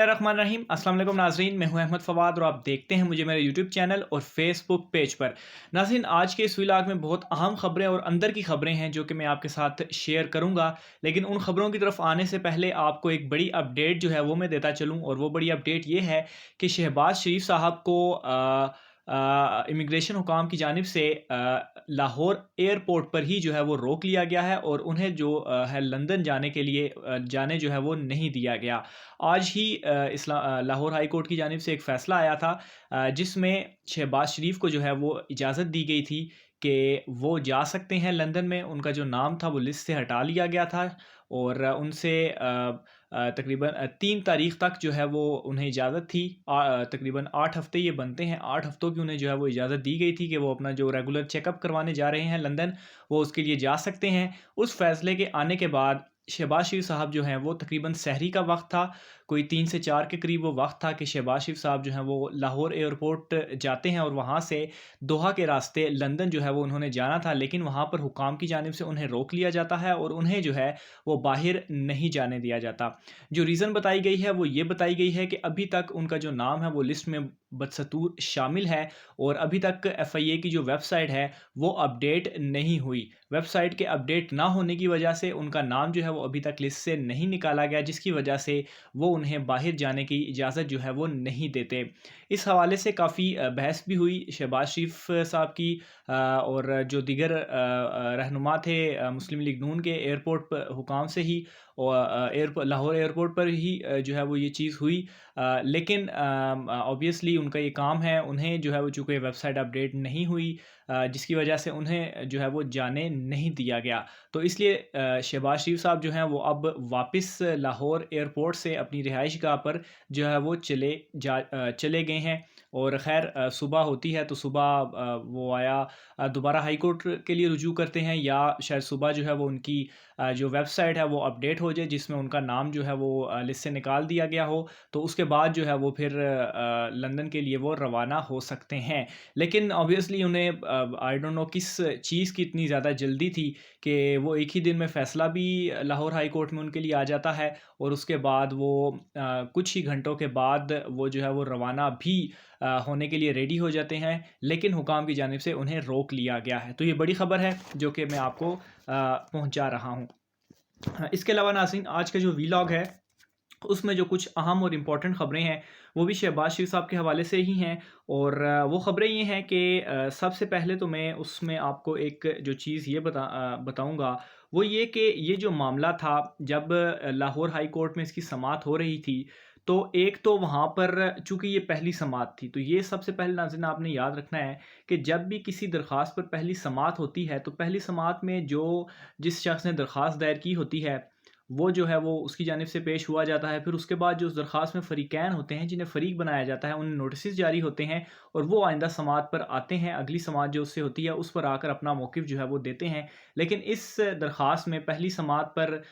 रहमान रहीम अस्सलाम वालेकुम नाजरीन, मैं हूं अहमद फवाद और आप देखते हैं मुझे मेरे यूट्यूब चैनल और फेसबुक पेज पर। नाजरीन, आज के इस व्लॉग में बहुत अहम खबरें और अंदर की खबरें हैं जो कि मैं आपके साथ शेयर करूंगा। लेकिन उन खबरों की तरफ आने से पहले आपको एक बड़ी अपडेट जो है वो मैं देता चलूं, और वो बड़ी अपडेट ये है कि शहबाज शरीफ साहब को इमिग्रेशन हुकाम की जानिब से लाहौर एयरपोर्ट पर ही जो है वो रोक लिया गया है, और उन्हें जो है लंदन जाने के लिए जाने जो है वो नहीं दिया गया। आज ही लाहौर हाई कोर्ट की जानिब से एक फ़ैसला आया था, जिसमें शहबाज शरीफ को जो है वो इजाज़त दी गई थी कि वो जा सकते हैं लंदन में। उनका जो नाम था वो लिस्ट से हटा लिया गया था, और उनसे तकरीबन 3 तारीख़ तक जो है वो उन्हें इजाज़त थी। तकरीबन 8 हफ़्ते ये बनते हैं, 8 हफ़्तों की उन्हें जो है वो इजाज़त दी गई थी कि वो अपना जो रेगुलर चेकअप करवाने जा रहे हैं लंदन, वो उसके लिए जा सकते हैं। उस फ़ैसले के आने के बाद शहबाज शरीफ साहब जो हैं वो तकरीबन सहरी का वक़्त था, कोई 3 से 4 के करीब वो वक़्त था कि शहबाज शरीफ साहब जो हैं वो लाहौर एयरपोर्ट जाते हैं, और वहाँ से दोहा के रास्ते लंदन जो है वो उन्होंने जाना था। लेकिन वहाँ पर हुकाम की जानिब से उन्हें रोक लिया जाता है और उन्हें जो है वो बाहर नहीं जाने दिया जाता। जो रीज़न बताई गई है वो ये बताई गई है कि अभी तक उनका जो नाम है वो लिस्ट में बदस्तूर शामिल है, और अभी तक एफआईए की जो वेबसाइट है वो अपडेट नहीं हुई। वेबसाइट के अपडेट ना होने की वजह से उनका नाम जो है वो अभी तक लिस्ट से नहीं निकाला गया, जिसकी वजह से वो उन्हें बाहर जाने की इजाज़त जो है वो नहीं देते। इस हवाले से काफ़ी बहस भी हुई शहबाज शरीफ साहब की, और जो दीगर रहनुमा थे मुस्लिम लीग नून के एयरपोर्ट पर हुकाम से ही, और लाहौर एयरपोर्ट पर ही जो है वो ये चीज़ हुई। लेकिन ऑब्वियसली उनका ये काम है, उन्हें जो है वो चूँकि वेबसाइट अपडेट नहीं हुई, जिसकी वजह से उन्हें जो है वो जाने नहीं दिया गया। तो इसलिए शहबाज शरीफ साहब जो हैं वो अब वापस लाहौर एयरपोर्ट से अपनी रिहाइशगाह पर जो है वो चले गए हैं। और ख़ैर सुबह होती है तो सुबह वो दोबारा हाई कोर्ट के लिए रुजू करते हैं, या शायद सुबह जो है वो उनकी जो वेबसाइट है वो अपडेट हो जाए, जिसमें उनका नाम जो है वो लिस्ट से निकाल दिया गया हो। तो उसके बाद जो है वो फिर लंदन के लिए वो रवाना हो सकते हैं। लेकिन ऑब्वियसली उन्हें आई डोंट नो किस चीज़ की इतनी ज़्यादा जल्दी थी कि वो एक ही दिन में फ़ैसला भी लाहौर हाई कोर्ट में उनके लिए आ जाता है, और उसके बाद वो कुछ ही घंटों के बाद वो जो है वो रवाना भी होने के लिए रेडी हो जाते हैं। लेकिन हुकाम की जानिब से उन्हें रोक लिया गया है। तो ये बड़ी ख़बर है जो कि मैं आपको पहुँचा रहा हूँ। इसके अलावा नाज़रीन, आज का जो वीलॉग है उसमें जो कुछ अहम और इम्पोर्टेंट ख़बरें हैं वो भी शहबाज शरीफ साहब के हवाले से ही हैं। और वो ख़बरें ये हैं कि सबसे पहले तो मैं उसमें आपको एक जो चीज़ ये बताऊंगा, वो ये कि ये जो मामला था, जब लाहौर हाई कोर्ट में इसकी समाअत हो रही थी, तो एक तो वहाँ पर चूँकि ये पहली समाअत थी, तो ये सबसे पहले नाज़रीन आपने याद रखना है कि जब भी किसी दरख्वास्त पर पहली समाअत होती है, तो पहली समाअत में जो जिस शख्स ने दरख्वास्त दायर की होती है, वो जो है वो उसकी जानिब से पेश हुआ जाता है। फिर उसके बाद जो उस दरख्वास्त में फ़रीक़ैन होते हैं, जिन्हें फ़रीक बनाया जाता है, उन्हें नोटिस जारी होते हैं, और वो आइंदा समाअत पर आते हैं, अगली समाअत जो उससे होती है उस पर आकर अपना मौक़िफ़ जो है वो देते हैं। लेकिन इस दरख्वास्त में पहली समाअत पर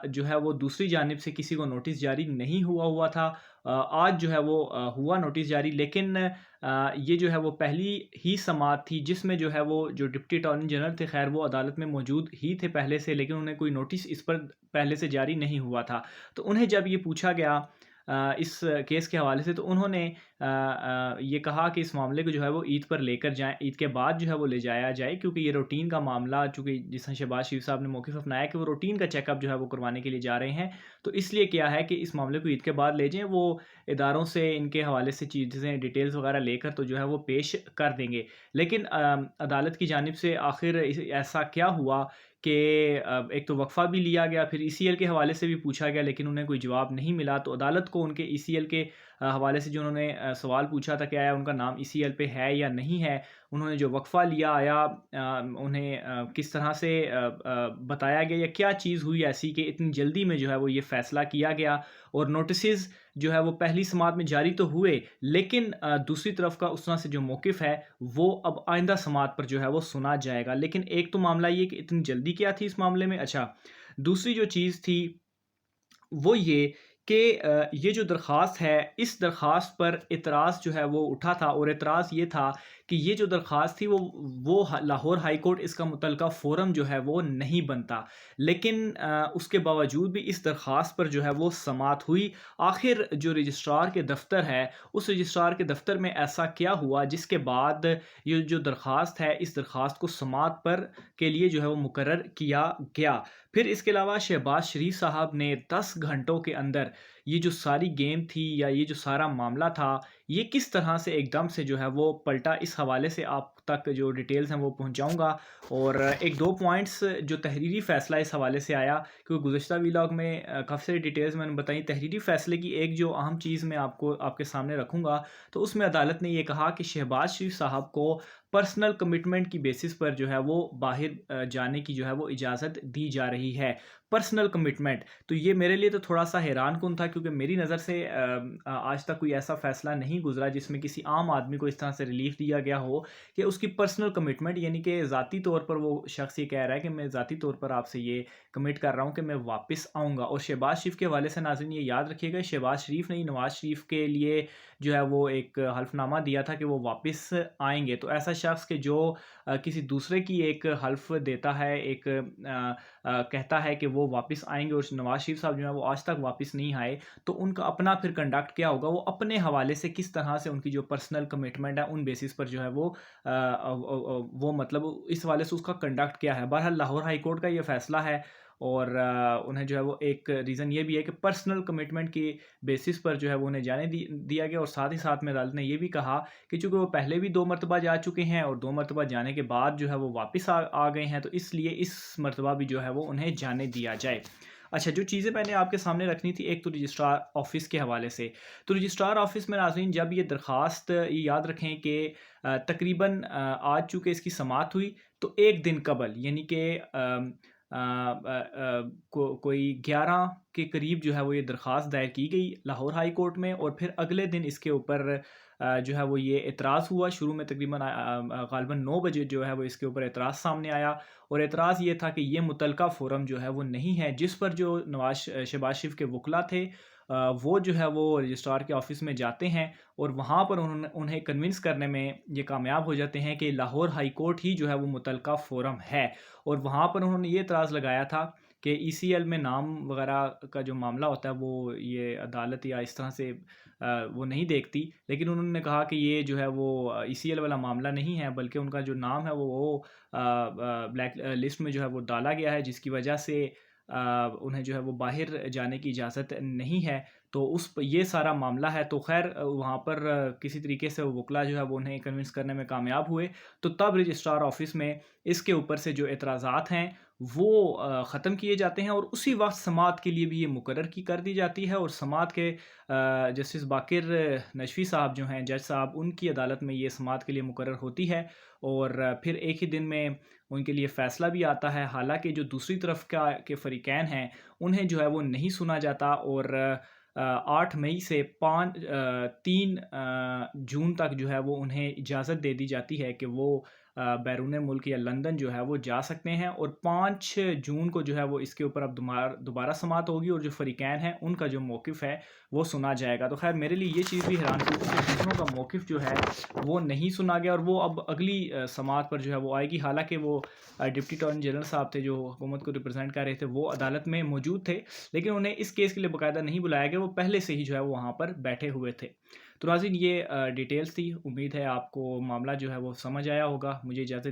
जो है वो दूसरी जानिब से किसी को नोटिस जारी नहीं हुआ था। आज जो है वो हुआ नोटिस जारी, लेकिन ये जो है वो पहली ही समाअत थी जिसमें जो है वो जो डिप्टी अटॉर्नी जनरल थे, ख़ैर वो अदालत में मौजूद ही थे पहले से, लेकिन उन्हें कोई नोटिस इस पर पहले से जारी नहीं हुआ था। तो उन्हें जब ये पूछा गया इस केस के हवाले से, तो उन्होंने ये कहा कि इस मामले को जो है वो ईद पर लेकर जाएँ, ईद के बाद जो है वो ले जाया जाए, क्योंकि ये रूटीन का मामला, चूँकि जिस तरह शहबाज शरीफ साहब ने मौक़िफ़ अपनाया कि वो रूटीन का चेकअप जो है वो करवाने के लिए जा रहे हैं, तो इसलिए क्या है कि इस मामले को ईद के बाद ले जाएँ। वो इदारों से इनके हवाले से चीज़ें डिटेल्स वग़ैरह लेकर तो जो है वो पेश कर देंगे। लेकिन अदालत की जानिब से आखिर ऐसा क्या हुआ कि एक तो वक़्फ़ा भी लिया गया, फिर ईसीएल के हवाले से भी पूछा गया, लेकिन उन्हें कोई जवाब नहीं मिला। तो अदालत को उनके ईसीएल के हवाले से जो उन्होंने सवाल पूछा था कि आया उनका नाम ईसीएल पे है या नहीं है, उन्होंने जो वक़्फ़ा लिया, आया उन्हें किस तरह से बताया गया, या क्या चीज़ हुई ऐसी कि इतनी जल्दी में जो है वो ये फ़ैसला किया गया। और नोटिसेज़ जो है वो पहली समाअत में जारी तो हुए, लेकिन दूसरी तरफ का उस तरह से जो मौक़िफ़ है वो अब आइंदा समाअत पर जो है वो सुना जाएगा। लेकिन एक तो मामला ये कि इतनी जल्दी क्या थी इस मामले में। अच्छा, दूसरी जो चीज़ थी वो ये कि ये जो दरख़्वास्त है, इस दरख़्वास्त पर एतराज़ जो है वो उठा था, और एतराज़ ये था कि ये जो दरख़्वास्त थी वो लाहौर हाई कोर्ट इसका मुतलका फ़ोरम जो है वो नहीं बनता। लेकिन उसके बावजूद भी इस दरख़्वास्त पर जो है वो समाअत हुई। आखिर जो रजिस्ट्रार के दफ़्तर है, उस रजिस्ट्रार के दफ़्तर में ऐसा क्या हुआ जिसके बाद ये जो दरख़्वास्त है, इस दरख़्वास्त को समाअत पर के लिए जो है वो मुकर्रर किया गया। फिर इसके अलावा शहबाज शरीफ साहब ने 10 घंटों के अंदर ये जो सारी गेम थी, या ये जो सारा मामला था, ये किस तरह से एकदम से जो है वो पलटा, इस हवाले से आप तक जो डिटेल्स हैं वो पहुंचाऊंगा। और एक दो पॉइंट्स जो तहरीरी फ़ैसला इस हवाले से आया, क्योंकि गुज़श्ता व्लॉग में काफ़ी सारी डिटेल्स मैंने बताई। तहरीरी फ़ैसले की एक जो अहम चीज़ मैं आपको आपके सामने रखूँगा, तो उसमें अदालत ने ये कहा कि शहबाज शरीफ साहब को पर्सनल कमिटमेंट की बेसिस पर जो है वो बाहर जाने की जो है वो इजाज़त दी जा रही है। पर्सनल कमिटमेंट, तो ये मेरे लिए तो थोड़ा सा हैरानकुन था, क्योंकि मेरी नज़र से आज तक कोई ऐसा फ़ैसला नहीं गुज़रा जिसमें किसी आम आदमी को इस तरह से रिलीफ़ दिया गया हो कि उसकी पर्सनल कमिटमेंट, यानी कि ज़ाती तौर पर वो शख्स ये कह रहा है कि मैं ज़ाती तौर पर आपसे ये कमिट कर रहा हूँ कि मैं वापस आऊँगा। और शहबाज शरीफ के हवाले से नाज़रीन ये याद रखिएगा, शहबाज शरीफ ने ही नवाज़ शरीफ के लिए जो है वो एक हल्फ़नामा दिया था कि वो वापस आएँगे। तो ऐसा शख्स कि जो किसी दूसरे की एक हल्फ़ देता है, एक कहता है कि वो वापस आएँगे, और नवाज़ शरीफ साहब जो हैं वो आज तक वापस नहीं आए, तो उनका अपना फिर कंडक्ट क्या होगा, वो अपने हवाले से किस तरह से उनकी जो पर्सनल कमिटमेंट है उन बेसिस पर जो है वो मतलब इस हवाले से उसका कंडक्ट क्या है। बहरहाल लाहौर हाई कोर्ट का ये फ़ैसला है, और उन्हें जो है वो एक रीज़न ये भी है कि पर्सनल कमिटमेंट की बेसिस पर जो है वो उन्हें जाने दिया गया। और साथ ही साथ में अदालत ने ये भी कहा कि चूँकि वो पहले भी 2 मरतबा जा चुके हैं, और 2 मरतबा जाने के बाद जो है वो वापस आ गए हैं, तो इसलिए इस मरतबा भी जो है वो उन्हें जाने दिया जाए। अच्छा, जो चीज़ें मैंने आपके सामने रखनी थी, एक तो रजिस्ट्रार ऑफ़िस के हवाले से। तो रजिस्ट्रार ऑफ़िस में नाज़रीन जब ये दरख़्वास्त, ये याद रखें कि तकरीबन आज चूँकि इसकी समाअत हुई, तो 1 दिन कबल, यानी कि कोई 11 के करीब जो है वो ये दरख़्वास्त दायर की गई लाहौर हाई कोर्ट में, और फिर अगले दिन इसके ऊपर जो है वो ये एतराज़ हुआ। शुरू में तकरीबन ग़ालिबन 9 बजे जो है वो इसके ऊपर एतराज़ सामने आया, और एतराज़ ये था कि ये मुतलका फ़ोरम जो है वो नहीं है, जिस पर जो शहबाज शरीफ के वकला थे, वो जो है वो रजिस्ट्रार के ऑफ़िस में जाते हैं, और वहाँ पर उन्हें कन्विंस करने में ये कामयाब हो जाते हैं कि लाहौर हाई कोर्ट ही जो है वो मुतलका फ़ोरम है। और वहाँ पर उन्होंने ये एतराज़ लगाया था कि ईसीएल में नाम वगैरह का जो मामला होता है वो ये अदालत या इस तरह से वो नहीं देखती। लेकिन उन्होंने कहा कि ये जो है वो ईसीएल वाला मामला नहीं है, बल्कि उनका जो नाम है वो ब्लैक लिस्ट में जो है वो डाला गया है, जिसकी वजह से उन्हें जो है वो बाहर जाने की इजाज़त नहीं है। तो ये सारा मामला है। तो ख़ैर वहाँ पर किसी तरीके से वो वकला जो है वो उन्हें कन्विंस करने में कामयाब हुए। तो तब रजिस्ट्रार ऑफ़िस में इसके ऊपर से जो एतराज़ात हैं वो ख़त्म किए जाते हैं, और उसी वक़्त समाअत के लिए भी ये मुकर्रर कर दी जाती है। और समाअत के जस्टिस बाकिर नजफ़ी साहब जो हैं, जज साहब, उनकी अदालत में ये समाअत के लिए मुकर्रर होती है, और फिर एक ही दिन में उनके लिए फ़ैसला भी आता है। हालाँकि जो दूसरी तरफ के फ़रीक़ैन हैं, उन्हें जो है वो नहीं सुना जाता, और 8 मई से 3 जून तक जो है वो उन्हें इजाज़त दे दी जाती है कि वो बैरून मुल्क या लंदन जो है वो जा सकते हैं। और 5 जून को जो है वो इसके ऊपर अब दोबारा समाअत होगी, और जो फ़रीक़ैन हैं उनका जो मौक़िफ़ है वो सुना जाएगा। तो ख़ैर मेरे लिए ये चीज़ भी हैरानकुन थी कि दूसरों का मौक़िफ़ जो है वो नहीं सुना गया, और वो अब अगली समाअत पर जो है वो आएगी। हालाँकि वो डिप्टी अटॉर्नी जनरल साहब थे जो हुकूमत को रिप्रेज़ेंट कर रहे थे, वो अदालत में मौजूद थे, लेकिन उन्हें इस केस के लिए बाकायदा नहीं बुलाया गया, वो पहले से ही जो है वो वहाँ पर बैठे हुए थे। तो नाज़रीन ये डिटेल्स थी। उम्मीद है आपको मामला जो है वो समझ आया होगा। मुझे इजाज़त